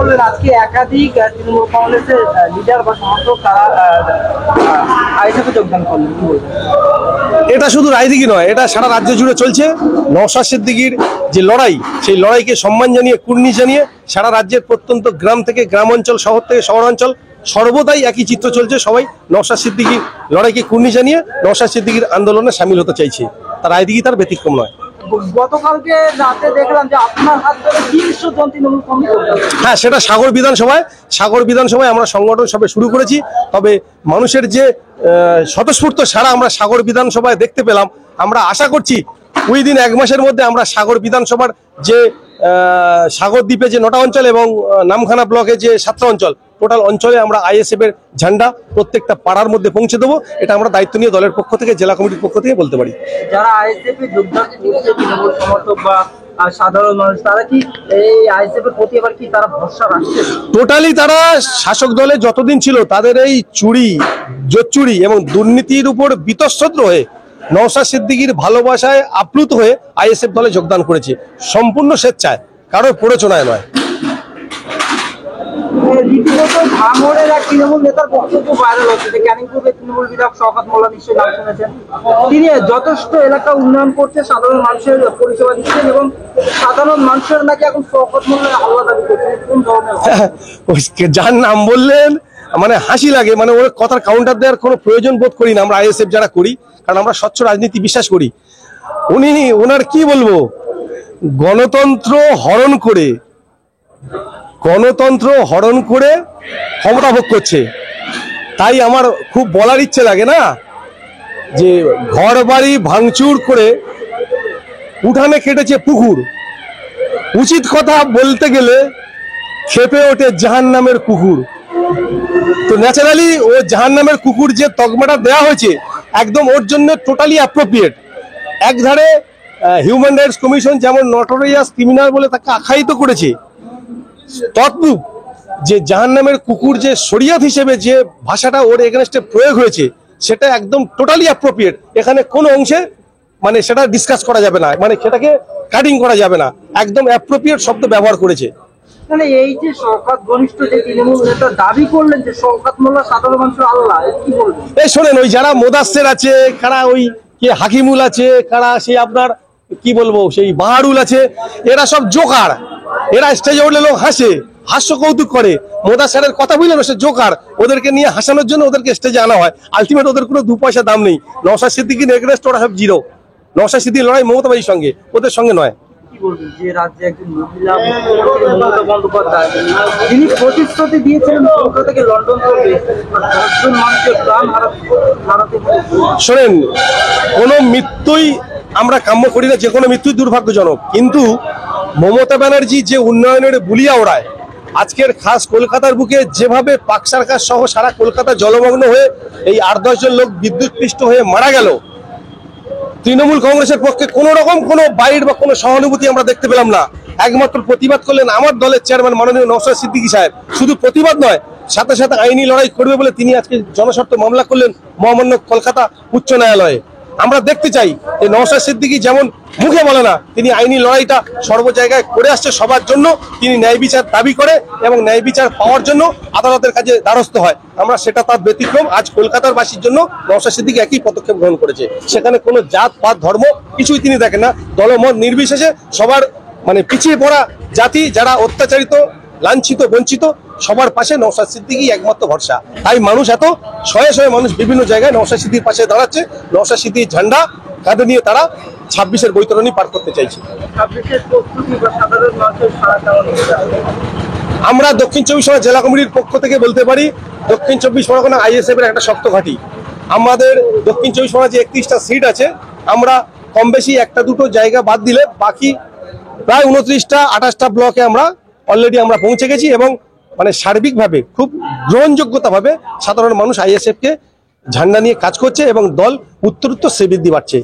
বললেন আজকে একাধিক তৃণমূল কংগ্রেসের লিডার বা সমর্থক তারা আইএসএফে যোগদান করলেন, কি বলবেন? এটা শুধু রায়দিঘি নয়, এটা সারা রাজ্য জুড়ে চলছে। নওশাদ সিদ্দিকীর যে লড়াই, সেই লড়াইকে সম্মান জানিয়ে, কুর্নিশ জানিয়ে সারা রাজ্যের প্রত্যন্ত গ্রাম থেকে গ্রামাঞ্চল, শহর থেকে শহরাঞ্চল সর্বদাই একই চিত্র চলছে। সবাই নওশাদ সিদ্দিকীর লড়াইকে কুর্নিশ জানিয়ে নওশাদ সিদ্দিকীর আন্দোলনে সামিল হতে চাইছে। তার রায়দিঘি তার ব্যতিক্রম নয়। গতকালকে রাতে দেখলাম যে আপনার হাত ধরে 300 জন তৃণমূল কংগ্রেস। হ্যাঁ, সেটা সাগর বিধানসভায় আমরা সংগঠন সবে শুরু করেছি। তবে মানুষের যে স্বতঃস্ফূর্ত সারা আমরা সাগর বিধানসভায় দেখতে পেলাম, আমরা আশা করছি উইদিন 1 মাসের মধ্যে আমরা সাগর বিধানসভার যে সাগর দ্বীপে যে 9টা অঞ্চল এবং নামখানা ব্লকে যে 7টা অঞ্চল, টোটাল অঞ্চলে আমরা আইএসএফ এর ঝান্ডা প্রত্যেকটা পাড়ার মধ্যে পৌঁছে দেবো। এটা আমরা দায়িত্ব নিয়ে দলের পক্ষ থেকে, জেলা কমিটির পক্ষ থেকে বলতে পারি। যারা আইএসএফ এ যোগদান করছে তৃণমূল সমর্থক বা সাধারণ মানুষ, তারা কি এই আইএসএফ এর প্রতি এবার কি তারা ভরসা রাখছে? টোটালি তারা শাসক দলে যতদিন ছিল তাদের এই জোচ্চুরি এবং দুর্নীতির উপর বিতস্ত্র হয়ে নওশাদ সিদ্দিকীর ভালোবাসায় আপ্লুত হয়ে আইএসএফ দলে যোগদান করেছে, সম্পূর্ণ স্বেচ্ছায়, কারোর প্ররোচনায় নয়। রীতিমতো ভাঙড়ের এক তৃণমূল নেতার বক্তব্য ভাইরাল হচ্ছে যে ক্যানিং পূর্বে তৃণমূল বিধায়ক শওকত মোল্লা, নিশ্চয়ই নাম শুনেছেন, তিনি যথেষ্ট এলাকা উন্নয়ন করছে, সাধারণ মানুষের পরিষেবা দিচ্ছেন এবং সাধারণ মানুষের নাকি এখন শওকত মোল্লার হাল্লা দাবি করছেন। কোন ধরনের? যার নাম বললেন মানে হাসি লাগে, মানে ওর কথার কাউন্টার দেওয়ার কোনো প্রয়োজন বোধ করি না আমরা আইএসএফ যারা করি, কারণ আমরা স্বচ্ছ রাজনীতি বিশ্বাস করি। ওনার কি বলবো, গণতন্ত্র হরণ করে ক্ষমতা ভোগ করছে। তাই আমার খুব বলার ইচ্ছে লাগে না যে ঘর বাড়ি ভাঙচুর করে উঠানে কেটেছে পুকুর, উচিত কথা বলতে গেলে খেপে ওঠে জাহান্নামের কুকুর। তো ন্যাচারালি ও জাহান্নামের কুকুর যে তকমাটা দেওয়া হয়েছে একদম ওর জন্য টোটালি অ্যাপ্রোপ্রিয়েট। একধারে হিউম্যান রাইটস কমিশন যেমন নটোরিয়াস ক্রিমিনাল বলে তাকে আখ্যায়িত করেছে, তদ্রূপ যে জাহান্নামের কুকুর যে শরিয়ত হিসেবে যে ভাষাটা ওর এগেনস্টে প্রয়োগ হয়েছে সেটা একদম টোটালি অ্যাপ্রোপ্রিয়েট। এখানে কোনো অংশে মানে সেটা ডিসকাস করা যাবে না, মানে সেটাকে কাটিং করা যাবে না, একদম অ্যাপ্রোপ্রিয়েট শব্দ ব্যবহার করেছে। মানে এই যে শওকত ঘনিষ্ঠ যে তৃণমূল নেতা দাবি করলেন যে শওকত মোল্লা সাধারণ মানুষের আল্লাহ, কি বলবেন? এই শোনেন, ওই যারা মোদাসের আছে, কারা ওই কে হাকিমুল আছে, কারা সেই আপনার কি বলবো সেই বাহারুল আছে, এরা সব জোকার। এরা স্টেজে উঠলে লোক হাস্য কৌতুক করে। মোদাসেরের কথা বুঝলেন, সে জোকার। ওদেরকে নিয়ে হাসানোর জন্য ওদেরকে স্টেজে আনা হয়, আলটিমেট ওদের কোনো 2 পয়সা দাম নেই। নওশাদ সিদ্দিকী এগেনস্ট ওরা সব জিরো। নওশাদ সিদ্দিকীর লড়াই মমতা বাড়ির সঙ্গে, ওদের সঙ্গে নয়। কি বলবেন যে রাজ্যে একজন মহিলা মুখ্যমন্ত্রী মমতা বন্দ্যোপাধ্যায়, যিনি প্রতিশ্রুতি দিয়েছিলেন কলকাতা থেকে লন্ডন করবে, 10 জন মানুষের প্রাণ হারাতে। শোনেন, কোনো মৃত্যুই আমরা কাম্য করি না, যে কোনো মৃত্যুই দুর্ভাগ্যজনক, কিন্তু মমতা ব্যানার্জি যে উন্নয়নের বুলিয়া ওড়ায়, আজকের খাস কলকাতার বুকে যেভাবে পাক সার্কাস সহ সারা কলকাতা জলমগ্ন হয়ে এই 8-10 জন লোক বিদ্যুৎপৃষ্ট হয়ে মারা গেল, তৃণমূল কংগ্রেসের পক্ষে কোনো রকম কোনো বাইর বা কোনো সহানুভূতি আমরা দেখতে পেলাম না। একমাত্র প্রতিবাদ করলেন আমার দলের চেয়ারম্যান মাননীয় নওশাদ সিদ্দিকী সাহেব। শুধু প্রতিবাদ নয়, সাথে সাথে আইনি লড়াই করবে বলে তিনি আজকে জনস্বার্থ মামলা করলেন মহামান্য কলকাতা উচ্চ ন্যায়ালয়ে। আমরা দেখতে চাই যে নওশাদ সিদ্দিকী যেমন মুখে বলে না, তিনি আইনি লড়াইটা সর্ব জায়গায় করে আসছে সবার জন্য। তিনি ন্যায় বিচার দাবি করে এবং ন্যায় বিচার পাওয়ার জন্য আদালতের কাছে দ্বারস্থ হয়। আমরা সেটা তার ব্যতিক্রম। আজ কলকাতার বাসীর জন্য নওশাদ সিদ্দিকী একই পদক্ষেপ গ্রহণ করেছে। সেখানে কোনো জাত পাত ধর্ম কিছুই তিনি দেখেন না, দলমত নির্বিশেষে সবার মানে পিছিয়ে পড়া জাতি, যারা অত্যাচারিত, লাঞ্ছিত, বঞ্চিত, সবার পাশে নওশাদ সিদ্দিকী একমাত্র ভরসা। তাই মানুষ এত শয়ে শয়ে মানুষ বিভিন্ন জায়গায় নওশাদ সিদ্দিকীর পাশে দাঁড়াচ্ছে। নওশাদ সিদ্দিকীর ঝান্ডা কাঁধে নিয়ে তারা 26-এর বৈতরণী পার করতে চাইছে। আমরা দক্ষিণ 24 পরগনা জেলা কমিটির পক্ষ থেকে বলতে পারি, দক্ষিণ 24 পরগনা আইএসএফ এর একটা শক্ত ঘাঁটি। আমাদের দক্ষিণ 24 পরগনা যে 31টা সিট আছে, আমরা কম বেশি 1-2 জায়গা বাদ দিলে বাকি প্রায় 29টা-28টা ব্লকে আমরা অলরেডি আমরা পৌঁছে গেছি এবং মানে সার্বিকভাবে খুব গ্রহণযোগ্যতাভাবে সাধারণ মানুষ আইএসএফ কে ঝান্ডা নিয়ে কাজ করছে এবং দল উত্তরোত্তর শ্রীবৃদ্ধি বাড়ছে।